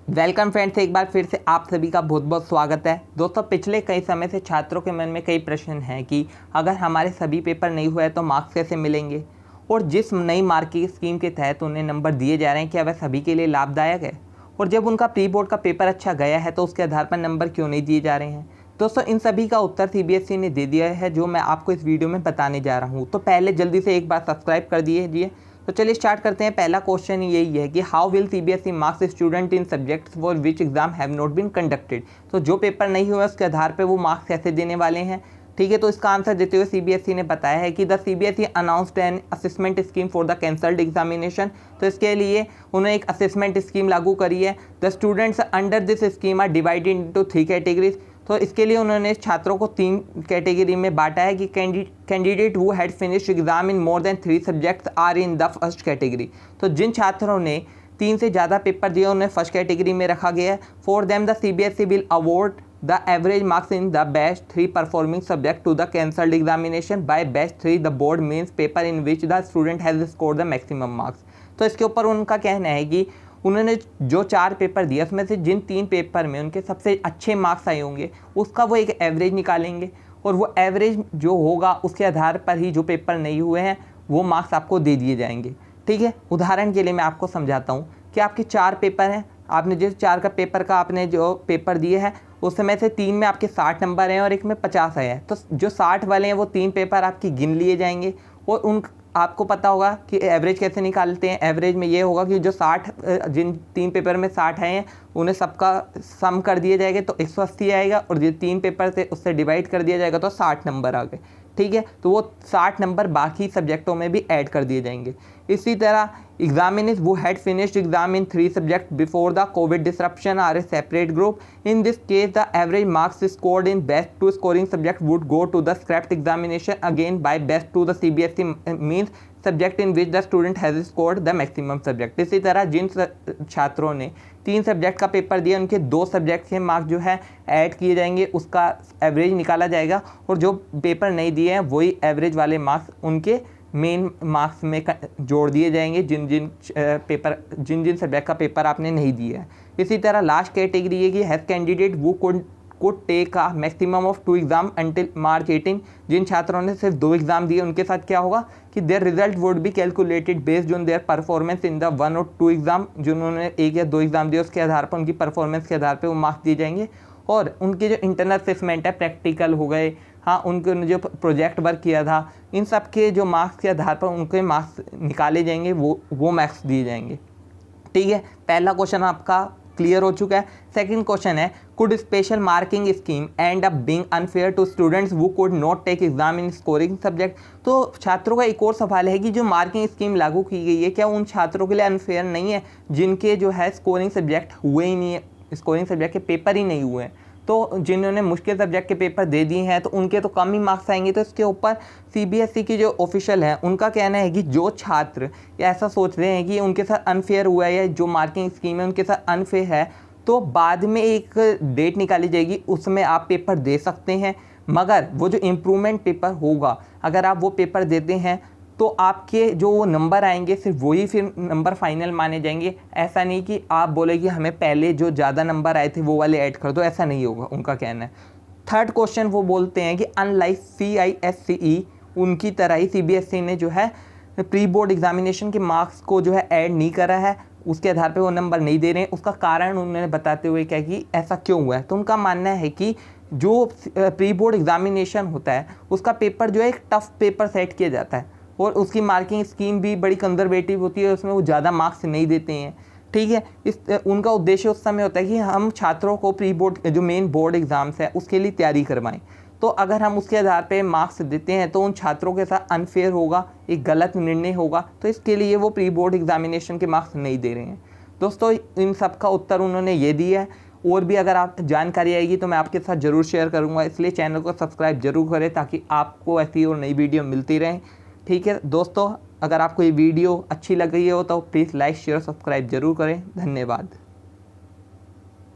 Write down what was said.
Welcome friends, एक बार फिर से आप सभी का बहुत बहुत स्वागत है। दोस्तों, पिछले कई समय से छात्रों के मन में कई प्रश्न हैं कि अगर हमारे सभी पेपर नहीं हुए तो मार्क्स कैसे मिलेंगे, और जिस नई मार्किंग स्कीम के तहत उन्हें नंबर दिए जा रहे हैं क्या वह सभी के लिए लाभदायक है, और जब उनका प्री बोर्ड का पेपर अच्छा गया है तो उसके आधार पर नंबर क्यों नहीं दिए जा रहे हैं। दोस्तों, इन सभी का उत्तर सीबीएसई ने दे दिया है, जो मैं आपको इस वीडियो में बताने जा रहा हूँ। तो पहले जल्दी से एक बार सब्सक्राइब कर दीजिए। तो चलिए स्टार्ट करते हैं। पहला क्वेश्चन यही है कि how will CBSE marks student in subjects for which exam have not been conducted. तो जो पेपर नहीं हुआ उसके आधार पर वो मार्क्स कैसे देने वाले हैं। ठीक है, तो इसका आंसर देते हुए सीबीएसई ने बताया है कि the CBSE announced an assessment scheme for the cancelled examination. तो इसके लिए उन्होंने एक असेसमेंट स्कीम लागू करी है। The students under this scheme are divided into 3 categories. तो इसके लिए उन्होंने छात्रों को 3 कैटेगरी में बांटा है कि candidate who had finished exam in more than 3 subjects are in the first category. तो जिन छात्रों ने 3 से ज़्यादा पेपर दिए उन्हें फर्स्ट कैटेगरी में रखा गया है। For them the CBSE will award the average marks in the best 3 performing subject to the cancelled examination by best 3 the board means paper in which the student has scored the maximum marks। तो इसके ऊपर उनका कहना है कि उन्होंने जो 4 paper दिए उसमें से जिन 3 पेपर में उनके सबसे अच्छे मार्क्स आए होंगे उसका वो एक एवरेज निकालेंगे, और वो एवरेज जो होगा उसके आधार पर ही जो पेपर नहीं हुए हैं वो मार्क्स आपको दे दिए जाएंगे। ठीक है, उदाहरण के लिए मैं आपको समझाता हूँ कि आपके 4 पेपर हैं। आपने जिस 4 का पेपर का आपने जो पेपर दिए हैं उस समय से 3 में आपके 60 नंबर हैं और एक में 50 आए हैं। तो जो 60 वाले हैं वो 3 पेपर आपकी गिन लिए जाएंगे, और उन आपको पता होगा कि एवरेज कैसे निकालते हैं। एवरेज में ये होगा कि जो 60 जिन 3 पेपर में 60 आए हैं उन्हें सबका सम कर दिए जाएंगे तो 180 आएगा, और जो 3 पेपर थे उससे डिवाइड कर दिया जाएगा तो 60 नंबर आ गए। ठीक है, तो वो 60 नंबर बाकी सब्जेक्टों में भी ऐड कर दिए जाएंगे। इसी तरह examinees who had finished exam in 3 subjects before the COVID disruption are a separate group. In this case, the average marks scored in best 2 scoring subjects would go to the scrapped examination again by best 2 the CBSE means subject in which the student has scored the maximum subject। इसी तरह जिन छात्रों ने 3 subject का paper दिया उनके 2 subject के marks जो है ऐड किए जाएंगे, उसका एवरेज निकाला जाएगा, और जो पेपर नहीं दिए हैं वही एवरेज वाले मार्क्स उनके मेन मार्क्स में जोड़ दिए जाएंगे जिन जिन सब्जेक्ट का पेपर आपने नहीं दिया है। इसी तरह लास्ट कैटेगरी है कि हैज कैंडिडेट वो could take a maximum of 2 exam until March 18। जिन छात्रों ने सिर्फ 2 एग्जाम दिए उनके साथ क्या होगा कि there result would be calculated based on their performance in the 1 और 2 एग्जाम। जिन्होंने 1 या 2 एग्जाम दिए उसके आधार पर उनकी परफॉर्मेंस के आधार पर वो मार्क्स दिए जाएंगे, और उनके जो इंटरनल असेसमेंट है, प्रैक्टिकल हो गए, हाँ उनके जो प्रोजेक्ट वर्क किया था, इन सब के जो मार्क्स के आधार पर उनके मार्क्स निकाले जाएंगे, वो मार्क्स दिए जाएंगे। ठीक है, पहला क्वेश्चन आपका क्लियर हो चुका है। सेकंड क्वेश्चन है could special marking scheme end up being unfair to students who could not take exam in scoring subject. तो छात्रों का एक और सवाल है कि जो मार्किंग स्कीम लागू की गई है क्या उन छात्रों के लिए अनफेयर नहीं है जिनके जो है स्कोरिंग सब्जेक्ट हुए ही नहीं है, स्कोरिंग सब्जेक्ट के पेपर ही नहीं हुए हैं। तो जिन्होंने मुश्किल सब्जेक्ट के पेपर दे दिए हैं तो उनके तो कम ही मार्क्स आएंगे। तो इसके ऊपर सीबीएसई की जो ऑफिशियल है उनका कहना है कि जो छात्र ऐसा सोच रहे हैं कि उनके साथ अनफेयर हुआ है या जो मार्किंग स्कीम है उनके साथ अनफेयर है, तो बाद में एक डेट निकाली जाएगी, उसमें आप पेपर दे सकते हैं। मगर वो जो इम्प्रूवमेंट पेपर होगा अगर आप वो पेपर देते हैं तो आपके जो वो नंबर आएंगे सिर्फ वही फिर नंबर फाइनल माने जाएंगे। ऐसा नहीं कि आप बोले कि हमें पहले जो ज़्यादा नंबर आए थे वो वाले ऐड कर दो, ऐसा नहीं होगा, उनका कहना है। थर्ड क्वेश्चन वो बोलते हैं कि अनलाइक CISCE उनकी तरह ही CBSE ने जो है प्री बोर्ड एग्जामिनेशन के मार्क्स को जो है ऐड नहीं करा है, उसके आधार पे वो नंबर नहीं दे रहे हैं। उसका कारण उन्होंने बताते हुए क्या कि ऐसा क्यों हुआ है, तो उनका मानना है कि जो प्री बोर्ड एग्जामिनेशन होता है उसका पेपर जो है एक टफ पेपर सेट किया जाता है, और उसकी मार्किंग स्कीम भी बड़ी कंजर्वेटिव होती है, उसमें वो ज़्यादा मार्क्स नहीं देते हैं। ठीक है, उनका उद्देश्य उस समय होता है कि हम छात्रों को प्री बोर्ड जो मेन बोर्ड एग्ज़ाम्स है उसके लिए तैयारी करवाएं। तो अगर हम उसके आधार पे मार्क्स देते हैं तो उन छात्रों के साथ अनफेयर होगा, एक गलत निर्णय होगा, तो इसके लिए वो प्री बोर्ड एग्जामिनेशन के मार्क्स नहीं दे रहे हैं। दोस्तों, इन सब का उत्तर उन्होंने ये दिया है, और भी अगर आप जानकारी आएगी तो मैं आपके साथ ज़रूर शेयर करूँगा, इसलिए चैनल को सब्सक्राइब जरूर करें ताकि आपको ऐसी और नई वीडियो मिलती रहें। ठीक है दोस्तों, अगर आपको ये वीडियो अच्छी लग रही हो तो प्लीज़ लाइक शेयर सब्सक्राइब जरूर करें। धन्यवाद।